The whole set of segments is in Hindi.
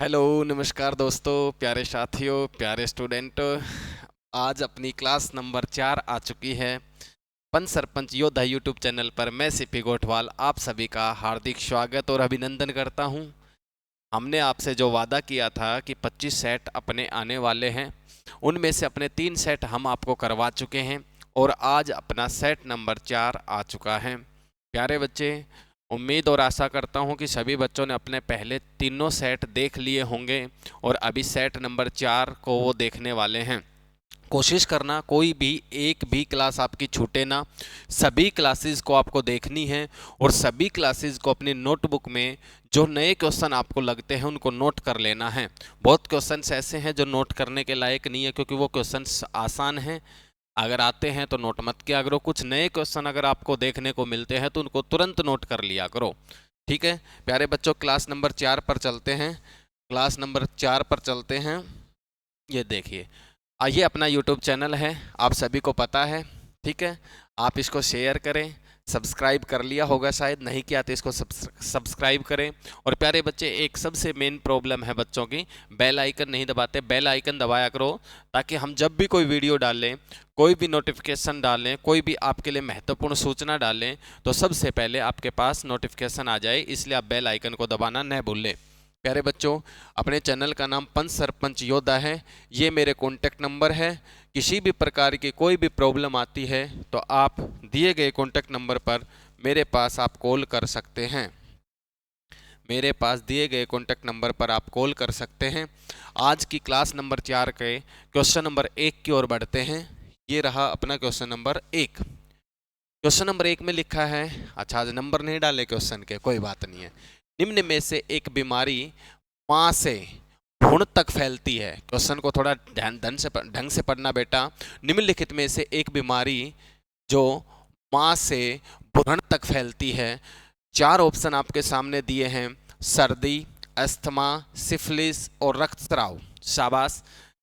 हेलो नमस्कार दोस्तों, प्यारे साथियों, प्यारे स्टूडेंट। आज अपनी क्लास नंबर 4 आ चुकी है। पंच सरपंच योद्धा यूट्यूब चैनल पर मैं सीपी गोठवाल आप सभी का हार्दिक स्वागत और अभिनंदन करता हूं। हमने आपसे जो वादा किया था कि 25 सेट अपने आने वाले हैं, उनमें से अपने 3 सेट हम आपको करवा चुके हैं और आज अपना सेट नंबर 4 आ चुका है। प्यारे बच्चे, उम्मीद और आशा करता हूं कि सभी बच्चों ने अपने पहले तीनों सेट देख लिए होंगे और अभी सेट नंबर 4 को वो देखने वाले हैं। कोशिश करना कोई भी एक भी क्लास आपकी छूटे ना, सभी क्लासेस को आपको देखनी है और सभी क्लासेस को अपनी नोटबुक में जो नए क्वेश्चन आपको लगते हैं उनको नोट कर लेना है। बहुत क्वेश्चंस ऐसे हैं जो नोट करने के लायक नहीं है क्योंकि वो क्वेश्चंस आसान हैं। अगर आते हैं तो नोट मत किया करो। कुछ नए क्वेश्चन अगर आपको देखने को मिलते हैं तो उनको तुरंत नोट कर लिया करो। ठीक है प्यारे बच्चों, क्लास नंबर 4 पर चलते हैं। क्लास नंबर 4 पर चलते हैं। ये देखिए, ये अपना यूट्यूब चैनल है, आप सभी को पता है। ठीक है, आप इसको शेयर करें। सब्सक्राइब कर लिया होगा, शायद नहीं किया तो इसको सब्सक्राइब करें। और प्यारे बच्चे, एक सबसे मेन प्रॉब्लम है बच्चों की, बेल आइकन नहीं दबाते। बेल आइकन दबाया करो ताकि हम जब भी कोई वीडियो डालें, कोई भी नोटिफिकेशन डालें, कोई भी आपके लिए महत्वपूर्ण सूचना डालें तो सबसे पहले आपके पास नोटिफिकेशन आ जाए। इसलिए आप बेल आइकन को दबाना न भूलें। प्यारे बच्चों, अपने चैनल का नाम पंच सरपंच योद्धा है। ये मेरे कॉन्टैक्ट नंबर है। किसी भी प्रकार की कोई भी प्रॉब्लम आती है तो आप दिए गए कॉन्टैक्ट नंबर पर मेरे पास आप कॉल कर सकते हैं। मेरे पास दिए गए कॉन्टैक्ट नंबर पर आप कॉल कर सकते हैं। आज की क्लास नंबर 4 के क्वेश्चन नंबर 1 की ओर बढ़ते हैं। ये रहा अपना क्वेश्चन नंबर 1। क्वेश्चन नंबर 1 में लिखा है, अच्छा आज नंबर नहीं डाले क्वेश्चन के, कोई बात नहीं है। निम्न में से एक बीमारी मां से भ्रूण तक फैलती है। क्वेश्चन को थोड़ा ढंग से पढ़ना बेटा। निम्नलिखित में से एक बीमारी जो मां से भ्रूण तक फैलती है। 4 ऑप्शन आपके सामने दिए हैं, सर्दी, अस्थमा, सिफिलिस और रक्तस्राव। शाबाश।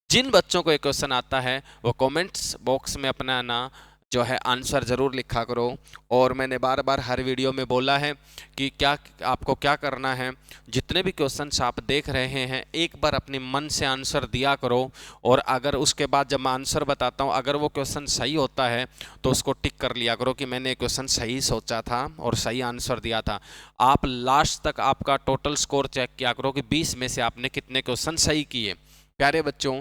जिन बच्चों को ये क्वेश्चन आता है वो कमेंट्स बॉक्स में अपना ना जो है आंसर ज़रूर लिखा करो। और मैंने बार बार हर वीडियो में बोला है कि क्या आपको क्या करना है, जितने भी क्वेश्चंस आप देख रहे हैं एक बार अपने मन से आंसर दिया करो। और अगर उसके बाद जब मैं आंसर बताता हूँ अगर वो क्वेश्चन सही होता है तो उसको टिक कर लिया करो कि मैंने क्वेश्चन सही सोचा था और सही आंसर दिया था। आप लास्ट तक आपका टोटल स्कोर चेक किया करो कि 20 में से आपने कितने क्वेश्चन सही किए। प्यारे बच्चों,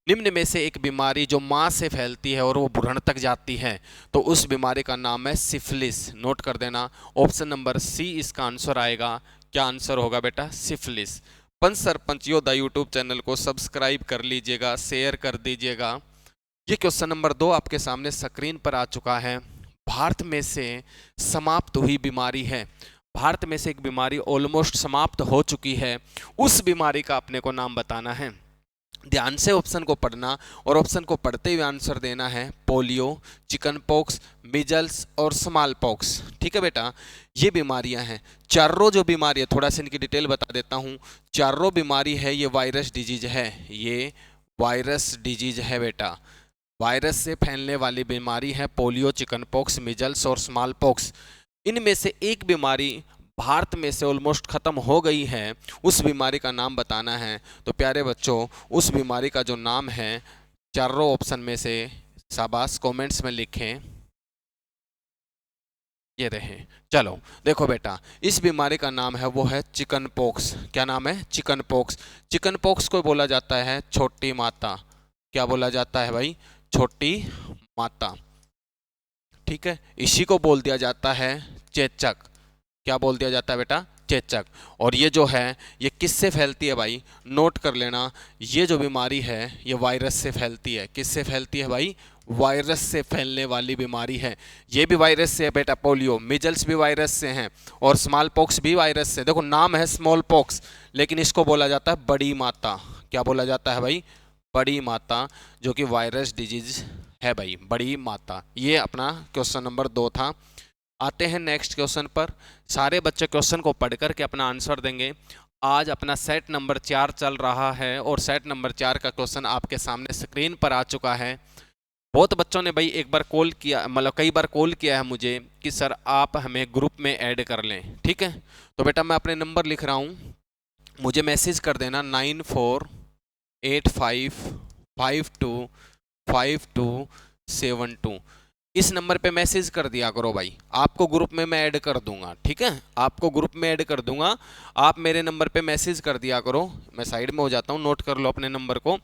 निम्न में से एक बीमारी जो मां से फैलती है और वो भ्रूण तक जाती है तो उस बीमारी का नाम है सिफिलिस। नोट कर देना, ऑप्शन नंबर सी इसका आंसर आएगा। क्या आंसर होगा बेटा? सिफिलिस। पंच सरपंच योद्धा यूट्यूब चैनल को सब्सक्राइब कर लीजिएगा, शेयर कर दीजिएगा। ये क्वेश्चन नंबर 2 आपके सामने स्क्रीन पर आ चुका है। भारत में से समाप्त हुई बीमारी है। भारत में से एक बीमारी ऑलमोस्ट समाप्त हो चुकी है, उस बीमारी का अपने को नाम बताना है। ध्यान से ऑप्शन को पढ़ना और ऑप्शन को पढ़ते हुए आंसर देना है। पोलियो, चिकन पॉक्स, मिजल्स और स्मॉल पॉक्स। ठीक है बेटा, ये बीमारियां हैं। चारों जो बीमारी है, थोड़ा सा इनकी डिटेल बता देता हूं। चारों बीमारी है ये वायरस डिजीज है। ये वायरस डिजीज है बेटा, वायरस से फैलने वाली बीमारी है पोलियो, चिकन पॉक्स, मिजल्स और स्मॉल पॉक्स। इनमें से एक बीमारी भारत में से ऑलमोस्ट ख़त्म हो गई है, उस बीमारी का नाम बताना है। तो प्यारे बच्चों, उस बीमारी का जो नाम है चारों ऑप्शन में से, शाबाश, कमेंट्स में लिखें। ये रहे। चलो देखो बेटा, इस बीमारी का नाम है वो है चिकन पॉक्स। क्या नाम है? Chicken pox. चिकन पॉक्स को बोला जाता है छोटी माता। क्या बोला जाता है भाई? छोटी माता। ठीक है, इसी को बोल दिया जाता है चेचक। क्या बोल दिया जाता है बेटा? चेचक। और ये जो है ये किससे फैलती है भाई? नोट कर लेना, ये जो बीमारी है ये वायरस से फैलती है। किससे फैलती है भाई? वायरस से फैलने वाली बीमारी है। ये भी वायरस से है बेटा, पोलियो, मिजल्स भी वायरस से हैं और स्मॉल पॉक्स भी वायरस से। देखो नाम है स्मॉल पॉक्स, लेकिन इसको बोला जाता है बड़ी माता। क्या बोला जाता है भाई? बड़ी माता, जो कि वायरस डिजीज है भाई, बड़ी माता। ये अपना क्वेश्चन नंबर 2 था। आते हैं नेक्स्ट क्वेश्चन पर। सारे बच्चे क्वेश्चन को पढ़ कर के अपना आंसर देंगे। आज अपना सेट नंबर 4 चल रहा है और सेट नंबर 4 का क्वेश्चन आपके सामने स्क्रीन पर आ चुका है। बहुत बच्चों ने भाई एक बार कॉल किया, मतलब कई बार कॉल किया है मुझे कि सर आप हमें ग्रुप में ऐड कर लें। ठीक है, तो बेटा मैं अपने नंबर लिख रहा हूँ। मुझे मैसेज कर देना 9485525272। इस नंबर पे मैसेज कर दिया करो भाई, आपको ग्रुप में मैं ऐड कर दूंगा, ठीक है, आपको ग्रुप में ऐड कर दूंगा। आप मेरे नंबर पे मैसेज कर दिया करो। मैं साइड में हो जाता हूँ, नोट कर लो अपने नंबर को।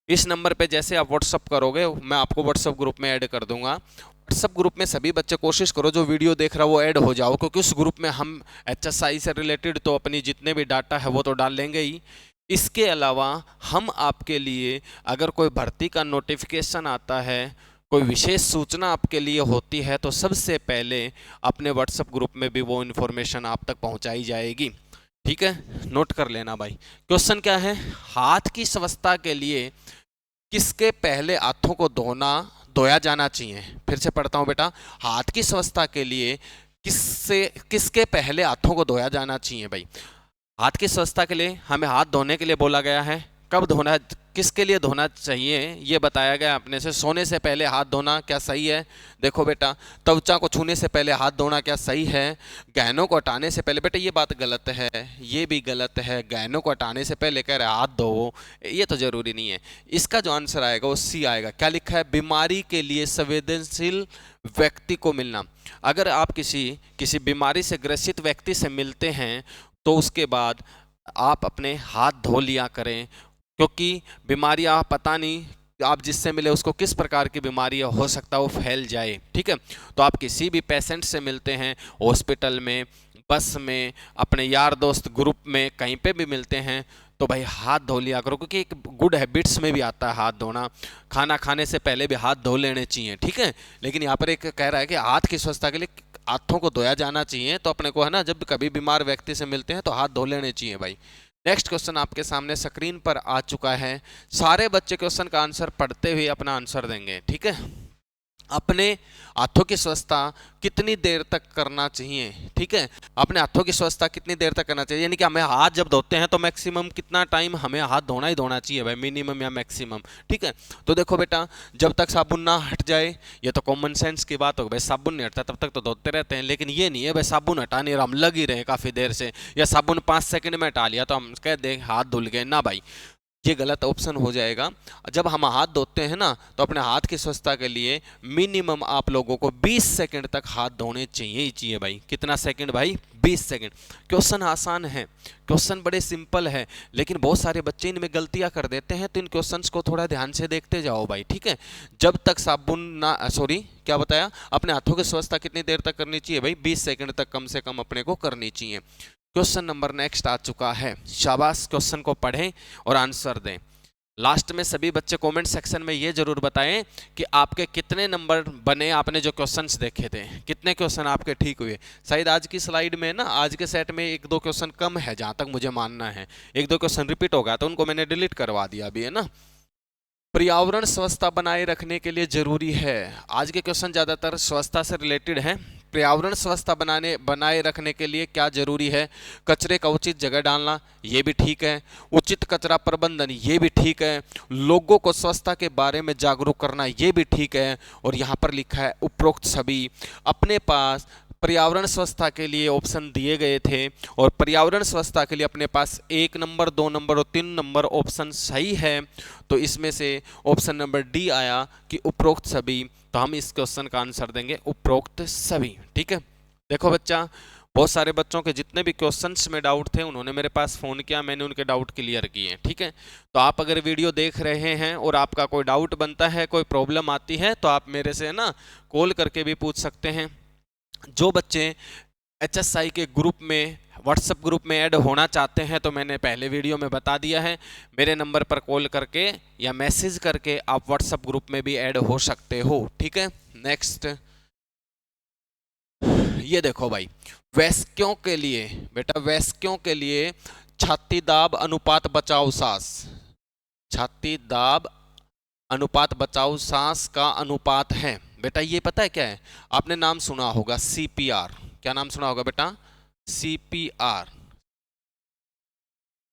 इस नंबर पे जैसे आप व्हाट्सअप करोगे मैं आपको व्हाट्सअप ग्रुप में ऐड कर दूंगा। व्हाट्सअप ग्रुप में सभी बच्चे कोशिश करो जो वीडियो देख रहा है वो ऐड हो जाओ, क्योंकि उस ग्रुप में हम HSI से रिलेटेड तो अपनी जितने भी डाटा है वो तो डाल लेंगे ही। इसके अलावा हम आपके लिए अगर कोई भर्ती का नोटिफिकेशन आता है, कोई विशेष सूचना आपके लिए होती है, तो सबसे पहले अपने व्हाट्सएप ग्रुप में भी वो इन्फॉर्मेशन आप तक पहुंचाई जाएगी, ठीक है। नोट कर लेना भाई। क्वेश्चन क्या है, हाथ की स्वच्छता के लिए किसके पहले हाथों को धोया जाना चाहिए। फिर से पढ़ता हूं बेटा, हाथ की स्वच्छता के लिए किसके पहले हाथों को धोया जाना चाहिए भाई। हाथ की स्वच्छता के लिए हमें हाथ धोने के लिए बोला गया है। कब धोना, किसके लिए धोना चाहिए ये बताया गया अपने से। सोने से पहले हाथ धोना क्या सही है? देखो बेटा, त्वचा को छूने से पहले हाथ धोना क्या सही है? गहनों को हटाने से पहले, बेटा ये बात गलत है, ये भी गलत है। गहनों को हटाने से पहले कह रहे हाथ धो, ये तो जरूरी नहीं है। इसका जो आंसर आएगा वो सी आएगा। क्या लिखा है? बीमारी के लिए संवेदनशील व्यक्ति को मिलना। अगर आप किसी बीमारी से ग्रसित व्यक्ति से मिलते हैं तो उसके बाद आप अपने हाथ धो लिया करें, क्योंकि बीमारियां पता नहीं आप जिससे मिले उसको किस प्रकार की बीमारी हो सकता है वो फैल जाए, ठीक है। तो आप किसी भी पेशेंट से मिलते हैं, हॉस्पिटल में, बस में, अपने यार दोस्त ग्रुप में, कहीं पे भी मिलते हैं, तो भाई हाथ धो लिया करो, क्योंकि एक गुड हैबिट्स में भी आता है हाथ धोना। खाना खाने से पहले भी हाथ धो लेने चाहिए, ठीक है। लेकिन यहाँ पर एक कह रहा है कि हाथ की स्वच्छता के लिए हाथों को धोया जाना चाहिए, तो अपने को है ना, जब कभी बीमार व्यक्ति से मिलते हैं तो हाथ धो लेने चाहिए भाई। नेक्स्ट क्वेश्चन आपके सामने स्क्रीन पर आ चुका है। सारे बच्चे क्वेश्चन का आंसर पढ़ते हुए अपना आंसर देंगे, ठीक है। अपने हाथों की स्वच्छता कितनी देर तक करना चाहिए, ठीक है। अपने हाथों की स्वच्छता कितनी देर तक करना चाहिए, यानी कि हमें हाथ जब धोते हैं तो मैक्सिमम कितना टाइम हमें हाथ धोना ही धोना चाहिए भाई, मिनिमम या मैक्सिमम, ठीक है। तो देखो बेटा, जब तक साबुन ना हट जाए, ये तो कॉमन सेंस की बात हो, भाई साबुन नहीं हटता तब तक तो धोते रहते हैं। लेकिन ये नहीं है भाई साबुन हटाने हम लग ही रहे काफ़ी देर से, या साबुन 5 सेकंड में हटा लिया तो हम कह दें हाथ धुल गए, ना भाई, ये गलत ऑप्शन हो जाएगा। जब हम हाथ धोते हैं ना, तो अपने हाथ की स्वच्छता के लिए मिनिमम आप लोगों को 20 सेकंड तक हाथ धोने चाहिए ही चाहिए भाई। कितना सेकंड भाई? 20 सेकंड। क्वेश्चन आसान है, क्वेश्चन बड़े सिंपल है, लेकिन बहुत सारे बच्चे इनमें गलतियां कर देते हैं, तो इन क्वेश्चंस को थोड़ा ध्यान से देखते जाओ भाई, ठीक है। जब तक साबुन ना, सॉरी क्या बताया, अपने हाथों की स्वच्छता कितनी देर तक करनी चाहिए भाई? 20 सेकंड तक कम से कम अपने को करनी चाहिए। क्वेश्चन नंबर नेक्स्ट आ चुका है। शाबाश, क्वेश्चन को पढ़ें और आंसर दें। लास्ट में सभी बच्चे कमेंट सेक्शन में ये जरूर बताएं कि आपके कितने नंबर बने, आपने जो क्वेश्चंस देखे थे, कितने क्वेश्चन आपके ठीक हुए। शायद आज की स्लाइड में ना, आज के सेट में 1-2 क्वेश्चन कम है, जहां तक मुझे मानना है। 1-2 क्वेश्चन रिपीट हो गया तो उनको मैंने डिलीट करवा दिया अभी, है ना। पर्यावरण स्वच्छता बनाए रखने के लिए जरूरी है। आज के क्वेश्चन ज्यादातर स्वच्छता से रिलेटेड हैं। पर्यावरण स्वच्छता बनाए रखने के लिए क्या जरूरी है? कचरे का उचित जगह डालना, ये भी ठीक है। उचित कचरा प्रबंधन, ये भी ठीक है। लोगों को स्वच्छता के बारे में जागरूक करना, ये भी ठीक है। और यहाँ पर लिखा है उपरोक्त सभी अपने पास पर्यावरण स्वच्छता के लिए ऑप्शन दिए गए थे, और पर्यावरण स्वच्छता के लिए अपने पास 1 नंबर, 2 नंबर और 3 नंबर ऑप्शन सही है। तो इसमें से ऑप्शन नंबर डी आया कि उपरोक्त सभी। तो हम इस क्वेश्चन का आंसर देंगे उपरोक्त सभी, ठीक है। देखो बच्चा, बहुत सारे बच्चों के जितने भी क्वेश्चंस में डाउट थे उन्होंने मेरे पास फ़ोन किया, मैंने उनके डाउट क्लियर किए, ठीक है। तो आप अगर वीडियो देख रहे हैं और आपका कोई डाउट बनता है, कोई प्रॉब्लम आती है, तो आप मेरे से ना कॉल करके भी पूछ सकते हैं। जो बच्चे HSI के ग्रुप में, व्हाट्सएप ग्रुप में ऐड होना चाहते हैं, तो मैंने पहले वीडियो में बता दिया है, मेरे नंबर पर कॉल करके या मैसेज करके आप व्हाट्सएप ग्रुप में भी ऐड हो सकते हो, ठीक है। नेक्स्ट, ये देखो भाई, वयस्कों के लिए, बेटा वयस्कों के लिए छाती दाब अनुपात बचाव सांस, छाती दाब अनुपात बचाव सांस का अनुपात है। बेटा ये पता है क्या है? आपने नाम सुना होगा CPR। क्या नाम सुना होगा बेटा? CPR,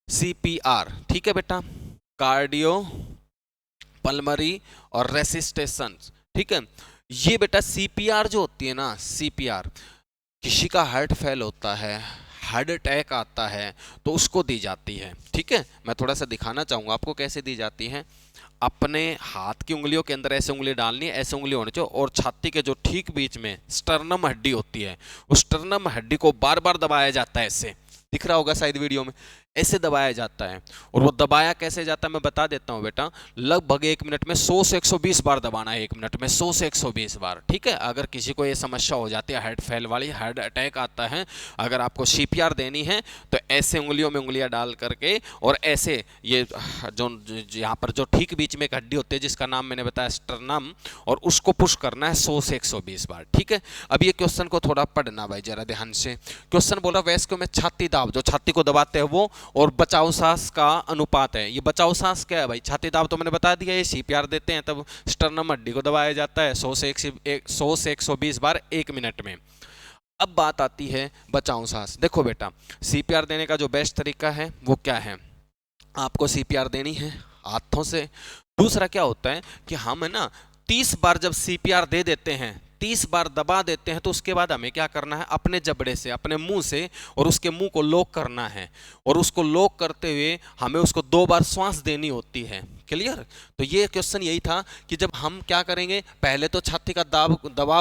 CPR, ठीक है बेटा, कार्डियो पल्मरी और रेसिस्टेशन, ठीक है। ये बेटा CPR जो होती है ना, CPR, किसी का हार्ट फेल होता है, हार्ट अटैक आता है तो उसको दी जाती है। ठीक है, मैं थोड़ा सा दिखाना चाहूँगा आपको कैसे दी जाती है। अपने हाथ की उंगलियों के अंदर ऐसे उंगली डालनी है, ऐसे उंगली होनी चाहिए, और छाती के जो ठीक बीच में स्टर्नम हड्डी होती है, उस स्टर्नम हड्डी को बार बार दबाया जाता है। ऐसे दिख रहा होगा शायद वीडियो में, ऐसे दबाया जाता है। और वो दबाया कैसे जाता है मैं बता देता हूँ बेटा। लगभग 1 मिनट में 100 से 120 बार दबाना है, 1 मिनट में 100 से 120 बार। ठीक है, अगर किसी को ये समस्या हो जाती है हार्ट फेल वाली, हार्ट अटैक आता है, अगर आपको सीपीआर देनी है तो ऐसे उंगलियों में उंगलियां डाल करके और ऐसे ये जो यहाँ पर जो ठीक बीच में एक हड्डी होती है जिसका नाम मैंने बताया स्टर्नम, और उसको पुश करना है 100 से 120 बार। ठीक है, अब ये क्वेश्चन को थोड़ा पढ़ना भाई जरा ध्यान से। क्वेश्चन बोला वयस्कों में छाती दाब, जो छाती को दबाते हैं वो, और बचाव सांस का अनुपात है। ये बचाव सांस क्या है भाई? छाती दाब तो मैंने बता दिया, ये सीपीआर देते हैं तब स्टर्नम हड्डी को दबाया जाता है 100 से 120 बार 1 मिनट में। अब बात आती है बचाव सांस। देखो बेटा, सीपीआर देने का जो बेस्ट तरीका है वो क्या है? आपको सीपीआर देनी है हाथों से। दूसरा क्या होता है कि हम है ना 30 बार जब सीपीआर दे देते हैं, 30 बार दबा देते हैं, तो उसके बाद हमें क्या करना है? अपने जबड़े से, अपने मुंह से, और उसके मुंह को लॉक करना है, और उसको लॉक करते हुए हमें उसको 2 बार श्वास देनी होती है। क्लियर? तो ये क्वेश्चन यही था कि जब हम क्या करेंगे, पहले तो छाती का दबाव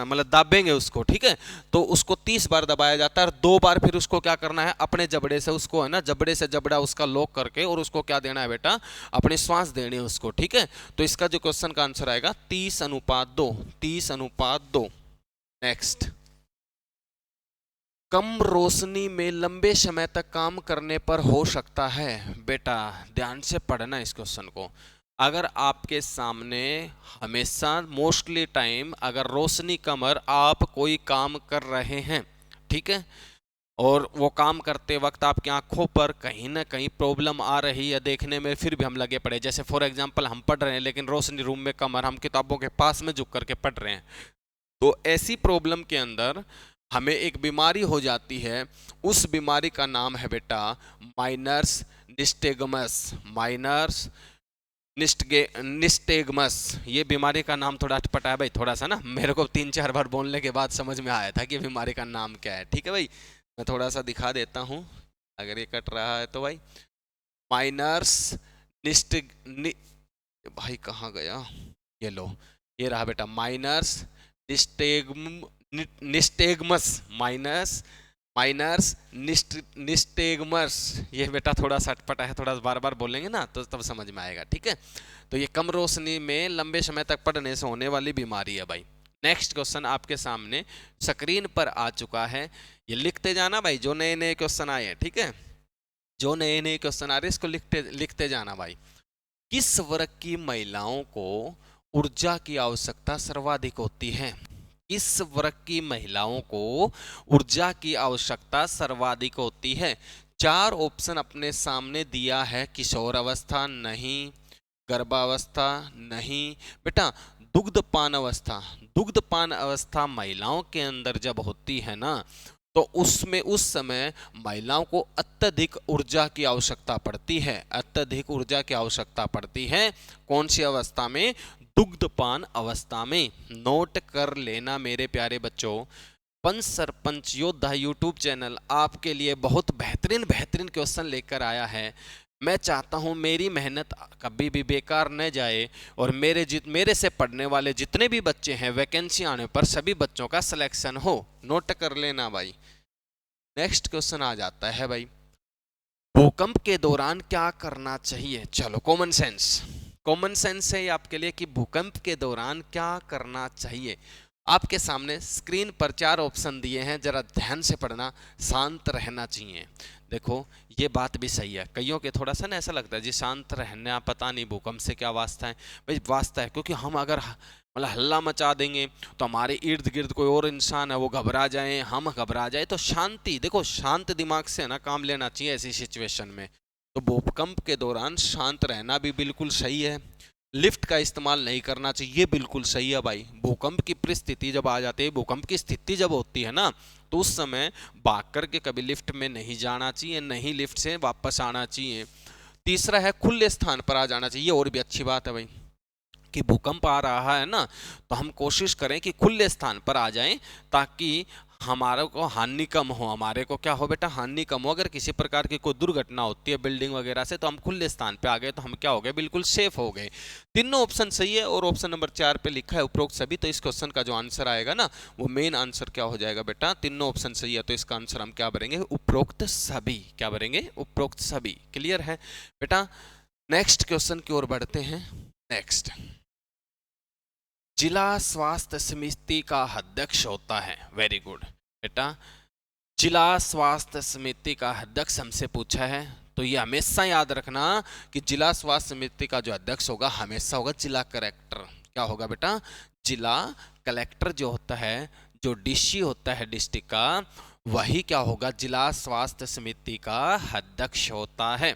मतलब दाबेंगे उसको, ठीक है, तो उसको 30 बार दबाया जाता है, और 2 बार फिर उसको क्या करना है? अपने जबड़े से उसको है ना, जबड़े से जबड़ा उसका लॉक करके, और उसको क्या देना है बेटा? अपनी श्वास देनी है उसको। ठीक है, तो इसका जो क्वेश्चन का आंसर आएगा 30:2, 30:2। नेक्स्ट, कम रोशनी में लंबे समय तक काम करने पर हो सकता है। बेटा ध्यान से पढ़ना इस क्वेश्चन को। अगर आपके सामने हमेशा मोस्टली टाइम अगर रोशनी कम और आप कोई काम कर रहे हैं, ठीक है, और वो काम करते वक्त आपकी आंखों पर कहीं ना कहीं प्रॉब्लम आ रही है देखने में, फिर भी हम लगे पड़े, जैसे फॉर एग्जांपल हम पढ़ रहे हैं लेकिन रोशनी रूम में कम और हम किताबों के पास में झुक करके पढ़ रहे हैं, तो ऐसी प्रॉब्लम के अंदर हमें एक बीमारी हो जाती है। उस बीमारी का नाम है बेटा माइनर्स निस्टेगमस। माइनर्स निस्टेगमस, ये बीमारी का नाम थोड़ा अटपटा है भाई, थोड़ा सा ना, मेरे को 3-4 बार बोलने के बाद समझ में आया था कि बीमारी का नाम क्या है। ठीक है भाई, मैं थोड़ा सा दिखा देता हूँ अगर ये कट रहा है तो। भाई माइनर्स भाई कहाँ गया, ये लो, ये रहा बेटा, माइनर्स निस्टेगमस, माइनर्स निस्टेगमस। ये बेटा थोड़ा सा अटपटा है, थोड़ा बार बार बोलेंगे ना तो तब समझ में आएगा। ठीक है, तो ये कम रोशनी में लंबे समय तक पढ़ने से होने वाली बीमारी है भाई। नेक्स्ट क्वेश्चन आपके सामने स्क्रीन पर आ चुका है, ये लिखते जाना भाई, जो नए नए क्वेश्चन आए हैं। ठीक है, जो नए नए क्वेश्चन आ रहे हैं इसको लिखते जाना भाई। किस वर्ग की महिलाओं को ऊर्जा की आवश्यकता सर्वाधिक होती है? इस वर्ग की महिलाओं को ऊर्जा की आवश्यकता सर्वाधिक होती है। 4 ऑप्शन अपने सामने दिया है। किशोर अवस्था नहीं, गर्भावस्था नहीं, बेटा दुग्धपान अवस्था। दुग्धपान अवस्था महिलाओं के अंदर जब होती है ना, तो उसमें उस समय महिलाओं को अत्यधिक ऊर्जा की आवश्यकता पड़ती है। अत्यधिक ऊर्जा की आवश्यकता पड़ती है कौन सी अवस्था में? दुग्धपान अवस्था में। नोट कर लेना मेरे प्यारे बच्चों। पंच सरपंच योद्धा यूट्यूब चैनल आपके लिए बहुत बेहतरीन क्वेश्चन लेकर आया है। मैं चाहता हूं मेरी मेहनत कभी भी बेकार न जाए, और मेरे से पढ़ने वाले जितने भी बच्चे हैं, वैकेंसी आने पर सभी बच्चों का सिलेक्शन हो। नोट कर लेना भाई। नेक्स्ट क्वेश्चन आ जाता है भाई, भूकंप के दौरान क्या करना चाहिए? चलो कॉमन सेंस है आपके लिए कि भूकंप के दौरान क्या करना चाहिए। आपके सामने स्क्रीन पर 4 ऑप्शन दिए हैं, जरा ध्यान से पढ़ना। शांत रहना चाहिए। देखो ये बात भी सही है, कईयों के थोड़ा सा ना ऐसा लगता है जी शांत रहना, पता नहीं भूकंप से क्या वास्ता है। भाई वास्ता है, क्योंकि हम अगर मतलब हल्ला मचा देंगे तो हमारे इर्द गिर्द कोई और इंसान है वो घबरा जाए, हम घबरा जाए, तो शांति, देखो शांत दिमाग से ना काम लेना चाहिए ऐसी सिचुएशन में। तो भूकंप के दौरान शांत रहना भी बिल्कुल सही है। लिफ्ट का इस्तेमाल नहीं करना चाहिए, ये बिल्कुल सही है भाई। भूकंप की परिस्थिति जब आ जाती है, भूकंप की स्थिति जब होती है ना, तो उस समय भाग करके कभी लिफ्ट में नहीं जाना चाहिए, नहीं लिफ्ट से वापस आना चाहिए। तीसरा है खुले स्थान पर आ जाना चाहिए, और भी अच्छी बात है भाई कि भूकंप आ रहा है ना, तो हम कोशिश करें कि खुले स्थान पर आ जाएं, ताकि हमारे को हानि कम हो, हमारे को क्या हो बेटा, हानि कम हो। अगर किसी प्रकार की कोई दुर्घटना होती है बिल्डिंग वगैरह से, तो हम खुले स्थान पे आ गए तो हम क्या हो गए, बिल्कुल सेफ हो गए। तीनों ऑप्शन सही है और ऑप्शन नंबर 4 पे लिखा है उपरोक्त सभी। तो इस क्वेश्चन का जो आंसर आएगा ना, वो मेन आंसर क्या हो जाएगा बेटा, तीनों ऑप्शन सही है तो इसका आंसर हम क्या भरेंगे, उपरोक्त सभी। क्या भरेंगे, उपरोक्त सभी। क्लियर है बेटा। नेक्स्ट क्वेश्चन की ओर बढ़ते हैं। नेक्स्ट, जिला स्वास्थ्य समिति का अध्यक्ष होता है। वेरी गुड बेटा, जिला स्वास्थ्य समिति का अध्यक्ष हमसे पूछा है, तो ये हमेशा याद रखना कि जिला स्वास्थ्य समिति का जो अध्यक्ष होगा हमेशा होगा जिला कलेक्टर। क्या होगा बेटा, जिला कलेक्टर जो होता है, जो डीसी होता है डिस्ट्रिक्ट का, वही क्या होगा, जिला स्वास्थ्य समिति का अध्यक्ष होता है।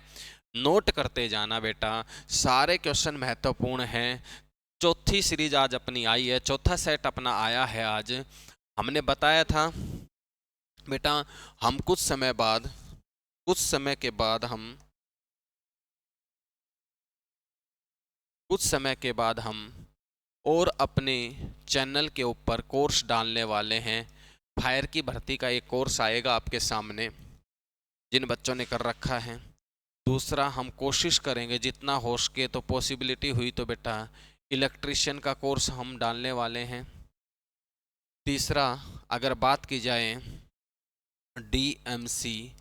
नोट करते जाना बेटा, सारे क्वेश्चन महत्वपूर्ण हैं। चौथी सीरीज आज अपनी आई है, चौथा सेट अपना आया है आज। हमने बताया था बेटा, हम कुछ समय के बाद हम और अपने चैनल के ऊपर कोर्स डालने वाले हैं। फायर की भर्ती का एक कोर्स आएगा आपके सामने, जिन बच्चों ने कर रखा है। दूसरा, हम कोशिश करेंगे जितना हो सके, तो पॉसिबिलिटी हुई तो बेटा इलेक्ट्रिशियन का कोर्स हम डालने वाले हैं। तीसरा, अगर बात की जाए डीएमसी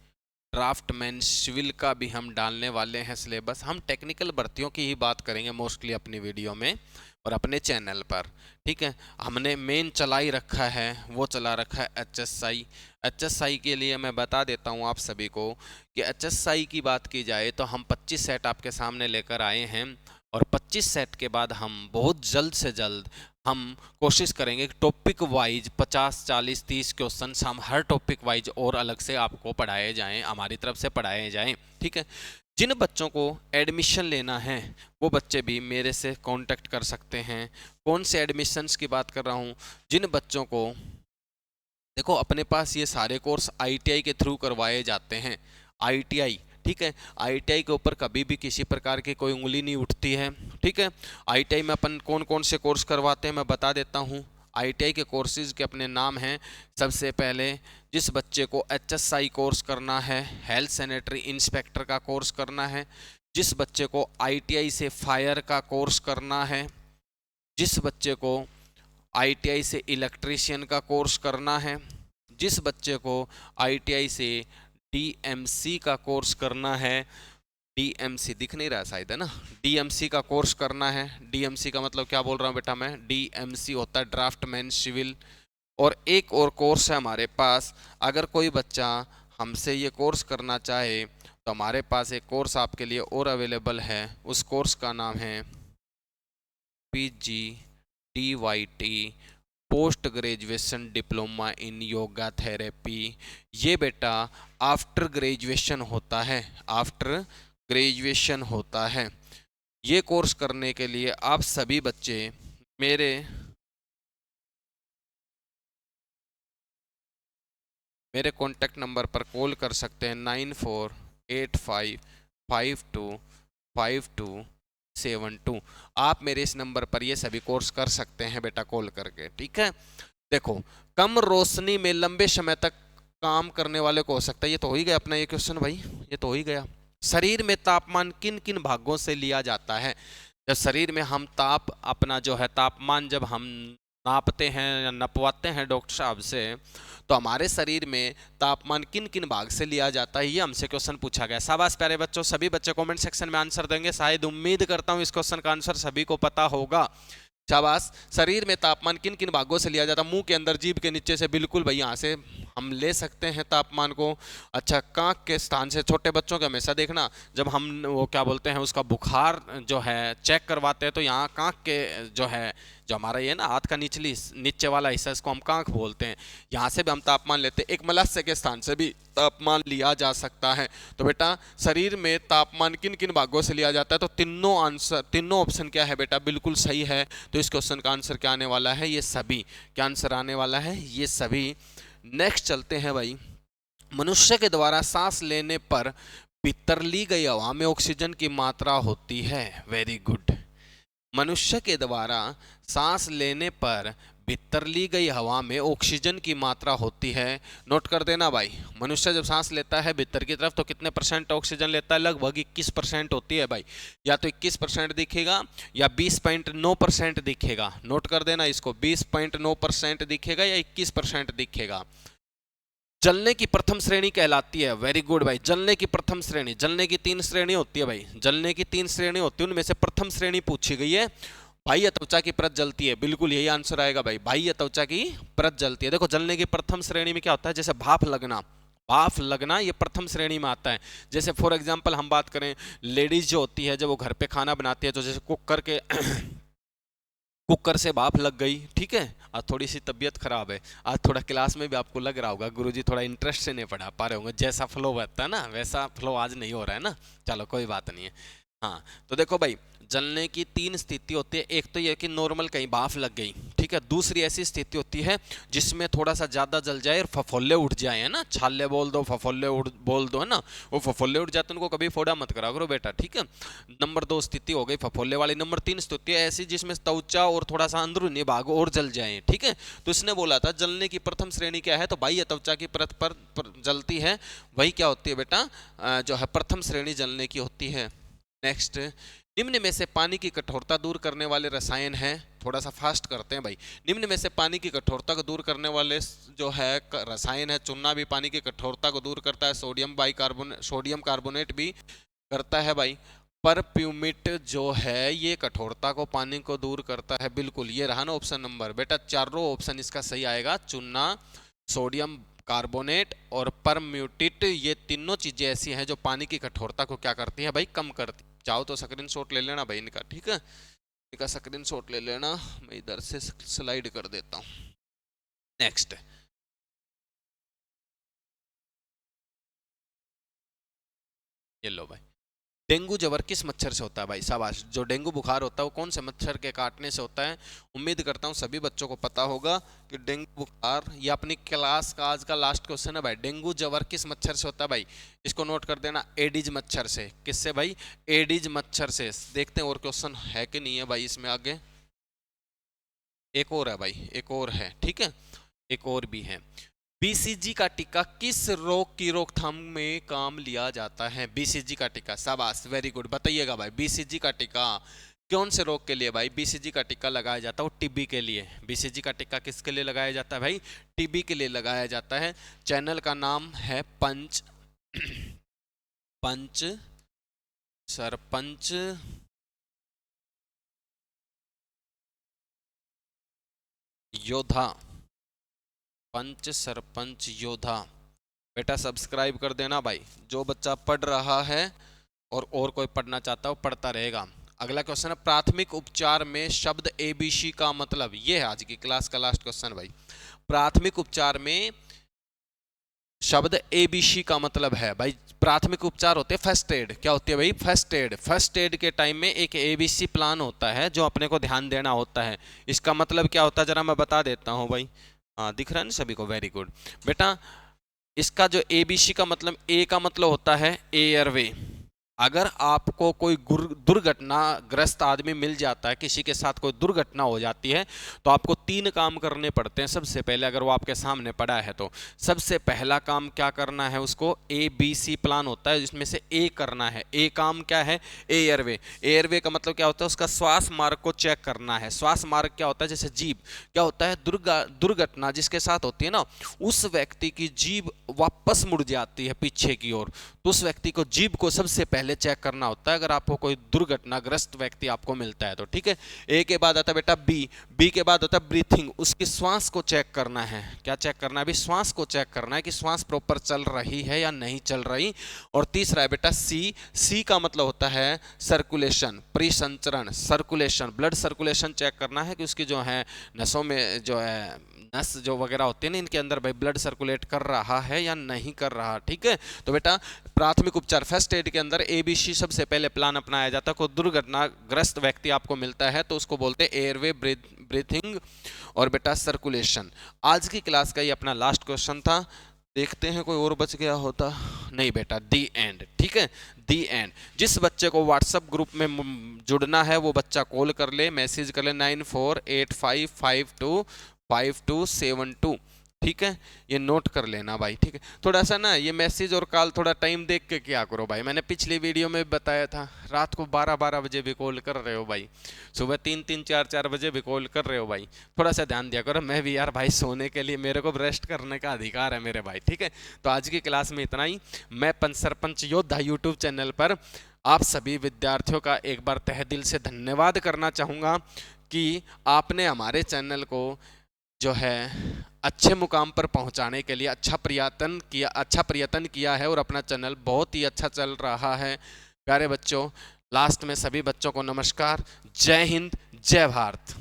ड्राफ्टमैन सिविल का भी हम डालने वाले हैं सिलेबस। हम टेक्निकल भर्तियों की ही बात करेंगे मोस्टली अपनी वीडियो में और अपने चैनल पर। ठीक है, हमने मेन चला ही रखा है, वो चला रखा है एचएसआई। एचएसआई के लिए मैं बता देता हूँ आप सभी को कि एचएसआई की बात की जाए तो हम 25 सेट आपके सामने लेकर आए हैं, और 25 सेट के बाद हम बहुत जल्द से जल्द हम कोशिश करेंगे कि टॉपिक वाइज 50, 40, 30 क्वेश्चन हम हर टॉपिक वाइज और अलग से आपको पढ़ाए जाएं, हमारी तरफ से पढ़ाए जाएं। ठीक है, जिन बच्चों को एडमिशन लेना है वो बच्चे भी मेरे से कांटेक्ट कर सकते हैं। कौन से एडमिशन्स की बात कर रहा हूँ, जिन बच्चों को, देखो अपने पास ये सारे कोर्स आईटीआई के थ्रू करवाए जाते हैं। आईटीआई, ठीक है, आईटीआई के ऊपर कभी भी किसी प्रकार की कोई उंगली नहीं उठती है। ठीक है, आईटीआई में अपन कौन कौन से कोर्स करवाते हैं मैं बता देता हूँ। आईटीआई के कोर्सेज के अपने नाम हैं। सबसे पहले जिस बच्चे को एचएसआई कोर्स करना है, हेल्थ सैनिटरी इंस्पेक्टर का कोर्स करना है, जिस बच्चे को आईटीआई से फायर का कोर्स करना है, जिस बच्चे को आईटीआई से इलेक्ट्रीशियन का कोर्स करना है, जिस बच्चे को आईटीआई से डीएमसी का कोर्स करना है, डीएमसी दिख नहीं रहा शायद है ना, डीएमसी का कोर्स करना है। डीएमसी का मतलब क्या बोल रहा हूँ बेटा मैं, डीएमसी होता है ड्राफ्टमैन सिविल। और एक और कोर्स है हमारे पास, अगर कोई बच्चा हमसे ये कोर्स करना चाहे तो हमारे पास एक कोर्स आपके लिए और अवेलेबल है। उस कोर्स का नाम है PGDYT post graduation diploma in yoga therapy. ये बेटा आफ्टर ग्रेजुएशन होता है, आफ्टर ग्रेजुएशन होता है। ये कोर्स करने के लिए आप सभी बच्चे मेरे कॉन्टैक्ट नंबर पर कॉल कर सकते हैं 9485525272। आप मेरे इस नंबर पर ये सभी कोर्स कर सकते हैं बेटा कॉल करके। ठीक है, देखो कम रोशनी में लंबे समय तक काम करने वाले को हो सकता है, ये तो हो ही गया अपना ये क्वेश्चन भाई, ये तो हो ही गया। शरीर में तापमान किन किन भागों से लिया जाता है। जब शरीर में हम अपना जो है तापमान जब हम नापते हैं या नपवाते हैं डॉक्टर साहब से, तो हमारे शरीर में तापमान किन किन भाग से लिया जाता है, ये हमसे क्वेश्चन पूछा गया। शाबाश प्यारे बच्चों, सभी बच्चे कमेंट सेक्शन में आंसर देंगे। शायद उम्मीद करता हूँ इस क्वेश्चन का आंसर सभी को पता होगा। शाबाश, शरीर में तापमान किन किन भागों से लिया जाता है। मुंह के अंदर, जीभ के नीचे से, बिल्कुल भाई यहाँ से हम ले सकते हैं तापमान को। अच्छा, कांख के स्थान से, छोटे बच्चों के हमेशा देखना जब हम वो क्या बोलते हैं उसका बुखार जो है चेक करवाते हैं, तो यहाँ कांख के जो है, जो हमारा ये ना हाथ का नीचे वाला हिस्सा, इसको हम कांख बोलते हैं, यहाँ से भी हम तापमान लेते हैं। एक मलस्य के स्थान से भी तापमान लिया जा सकता है। तो बेटा शरीर में तापमान किन किन भागों से लिया जाता है, तो तीनों ऑप्शन क्या है बेटा, बिल्कुल सही है। तो इस क्वेश्चन का आंसर क्या आने वाला है, ये सभी। क्या आंसर आने वाला है, ये सभी। नेक्स्ट चलते हैं भाई, मनुष्य के द्वारा सांस लेने पर भीतर ली गई हवा में ऑक्सीजन की मात्रा होती है। Very good. मनुष्य के द्वारा सांस लेने पर भीतर ली गई हवा में ऑक्सीजन की मात्रा होती है, नोट कर देना भाई। मनुष्य जब सांस लेता है भीतर की तरफ तो कितने परसेंट ऑक्सीजन लेता है? लगभग 21% होती है भाई। या तो 21% दिखेगा या 20.9% दिखेगा। नोट कर देना इसको, 20.9% दिखेगा या 21% दिखेगा। जलने की प्रथम श्रेणी कहलाती है, वेरी गुड भाई, जलने की प्रथम श्रेणी। जलने की 3 श्रेणी होती है भाई, जलने की 3 श्रेणी होती है, उनमें से प्रथम श्रेणी पूछी गई है, बाह्य त्वचा की परत जलती है। बिल्कुल यही आंसर आएगा भाई, बाह्य त्वचा की परत जलती है। देखो जलने की प्रथम श्रेणी में क्या होता है, जैसे भाप लगना, भाप लगना ये प्रथम श्रेणी में आता है। जैसे फॉर एग्जांपल हम बात करें, लेडीज जो होती है जब वो घर पे खाना बनाती है तो जैसे कुकर के कुकर से भाप लग गई, ठीक है। आज थोड़ी सी तबीयत खराब है, आज थोड़ा क्लास में भी आपको लग रहा होगा गुरुजी थोड़ा इंटरेस्ट से नहीं पढ़ा पा रहे होंगे, जैसा फ्लो रहता है ना वैसा फ्लो आज नहीं हो रहा है ना, चलो कोई बात नहीं है। हाँ तो देखो भाई, जलने की 3 स्थिति होती है। एक तो ये कि नॉर्मल कहीं भाप लग गई, ठीक है। दूसरी ऐसी स्थिति होती है जिसमें थोड़ा सा ज़्यादा जल जाए और फफोले उठ जाए, है ना, छाले बोल दो, फफोले बोल दो, है ना, वो फफोले उठ जाते हैं, उनको कभी फोड़ा मत करा करो बेटा, ठीक है। नंबर 2 स्थिति हो गई फफोले वाली। नंबर 3 स्थिति है ऐसी जिसमें त्वचा और थोड़ा सा अंदरूनी भाग और जल जाए, ठीक है। तो इसने बोला था जलने की प्रथम श्रेणी क्या है, तो बाह्य त्वचा की परत पर जलती है, वही क्या होती है बेटा, जो है प्रथम श्रेणी जलने की होती है। नेक्स्ट, निम्न में से पानी की कठोरता दूर करने वाले रसायन हैं, थोड़ा सा फास्ट करते हैं भाई। निम्न में से पानी की कठोरता को दूर करने वाले जो है रसायन है, चूना भी पानी की कठोरता को दूर करता है, सोडियम कार्बोनेट भी करता है भाई। परफ्यूमिट जो है ये कठोरता को पानी को दूर करता है, बिल्कुल ये रहा ना ऑप्शन नंबर बेटा, चारों ऑप्शन इसका सही आएगा। चूना, सोडियम कार्बोनेट और परम्यूटिट, ये तीनों चीजें ऐसी हैं जो पानी की कठोरता को क्या करती है भाई, कम करती। चाहो तो स्क्रीनशॉट ले लेना भाई इनका, ठीक है, इनका स्क्रीनशॉट ले लेना, मैं इधर से स्लाइड कर देता हूं। नेक्स्ट, ये लो भाई, डेंगू ज्वर किस मच्छर से होता है भाई, शाबाश। जो डेंगू बुखार होता है वो कौन से मच्छर के काटने से होता है? उम्मीद करता हूँ सभी बच्चों को पता होगा कि डेंगू बुखार, ये अपनी क्लास का आज का लास्ट क्वेश्चन है भाई। डेंगू ज्वर किस मच्छर से होता है भाई, इसको नोट कर देना, एडिज मच्छर से। किससे भाई? एडिज मच्छर से। देखते हैं और क्वेश्चन है कि नहीं है भाई इसमें आगे। एक और है भाई, एक और है, ठीक है, एक और भी है। बीसीजी का टीका किस रोग की रोकथाम में काम लिया जाता है? बीसीजी का टीका, शाबाश, वेरी गुड, बताइएगा भाई। बीसीजी का टीका कौन से रोग के लिए भाई बीसीजी का टीका लगाया जाता है? वो टीबी के लिए। बीसीजी का टीका किसके लिए लगाया जाता है भाई? टीबी के लिए लगाया जाता है। चैनल का नाम है पंच पंच सरपंच योद्धा, पंच सरपंच योद्धा। बेटा सब्सक्राइब कर देना भाई, जो बच्चा पढ़ रहा है और कोई पढ़ना चाहता है वो पढ़ता रहेगा। अगला क्वेश्चन है, प्राथमिक उपचार में शब्द एबीसी का मतलब, ये है आज की क्लास का लास्ट क्वेश्चन भाई। प्राथमिक उपचार में शब्द एबीसी का मतलब है भाई, प्राथमिक उपचार होते हैं फर्स्ट एड। क्या होती है भाई? First aid. फर्स्ट एड के टाइम में एक एबीसी प्लान होता है जो अपने को ध्यान देना होता है। इसका मतलब क्या होता है जरा मैं बता देता हूँ भाई। हाँ दिख रहा है ना सभी को, वेरी गुड बेटा। इसका जो एबीसी का मतलब, ए का मतलब होता है एयरवे। अगर आपको कोई दुर्घटनाग्रस्त आदमी मिल जाता है, किसी के साथ कोई दुर्घटना हो जाती है, तो आपको 3 काम करने पड़ते हैं। सबसे पहले अगर वो आपके सामने पड़ा है तो सबसे पहला काम क्या करना है, उसको ABC प्लान होता है, जिसमें से ए करना है। ए काम क्या है? एयरवे। एयरवे का मतलब क्या होता है? उसका श्वास मार्ग को चेक करना है। श्वास मार्ग क्या होता है? जैसे जीभ, क्या होता है? दुर्घटना जिसके साथ होती है ना, उस व्यक्ति की जीभ वापस मुड़ जाती है पीछे की ओर, तो उस व्यक्ति को जीभ को सबसे पहले चेक करना होता है अगर आपको कोई दुर्घटनाग्रस्त व्यक्ति आपको मिलता है तो, ठीक है। ए के बाद आता है बेटा बी के बाद होता है ब्रीथिंग, उसकी श्वास को चेक करना है। क्या चेक करना है अभी? श्वास को चेक करना है कि श्वास प्रॉपर चल रही है या नहीं चल रही। और तीसरा है बेटा सी का मतलब होता है सर्कुलेशन, परिसंचरण, सर्कुलेशन, ब्लड सर्कुलेशन चेक करना है कि उसकी जो है नसों में जो है नस जो वगैरह होते हैं ना, इनके अंदर भाई ब्लड सर्कुलेट कर रहा है या नहीं कर रहा, ठीक है। तो बेटा प्राथमिक उपचार फर्स्ट एड के अंदर एबीसी सबसे पहले प्लान अपनाया जाता है। कोई दुर्घटनाग्रस्त व्यक्ति आपको मिलता है तो उसको बोलते हैं एयरवे, ब्रीथिंग और बेटा सर्कुलेशन। आज की क्लास का ये अपना लास्ट क्वेश्चन था। देखते हैं कोई और बच गया होता, नहीं बेटा, दी एंड, ठीक है, दी एंड। जिस बच्चे को व्हाट्सएप ग्रुप में जुड़ना है वो बच्चा कॉल कर ले, मैसेज कर ले 948552 5272। ठीक है, ये नोट कर लेना भाई। ठीक है, थोड़ा सा ना ये मैसेज और कॉल थोड़ा टाइम देख के क्या करो भाई। मैंने पिछली वीडियो में बताया था, रात को 12-12 बजे भी कॉल कर रहे हो भाई, सुबह 3-3 4-4 बजे भी कॉल कर रहे हो भाई, थोड़ा सा ध्यान दिया करो। मैं भी यार भाई सोने के लिए, मेरे को रेस्ट करने का अधिकार है मेरे भाई। ठीक है, तो आज की क्लास में इतना ही। मैं पंच सरपंच योद्धा यूट्यूब चैनल पर आप सभी विद्यार्थियों का एक बार तहे दिल से धन्यवाद करना चाहूँगा कि आपने हमारे चैनल को जो है अच्छे मुकाम पर पहुंचाने के लिए अच्छा प्रयत्न किया है और अपना चैनल बहुत ही अच्छा चल रहा है। प्यारे बच्चों, लास्ट में सभी बच्चों को नमस्कार, जय हिंद, जय भारत।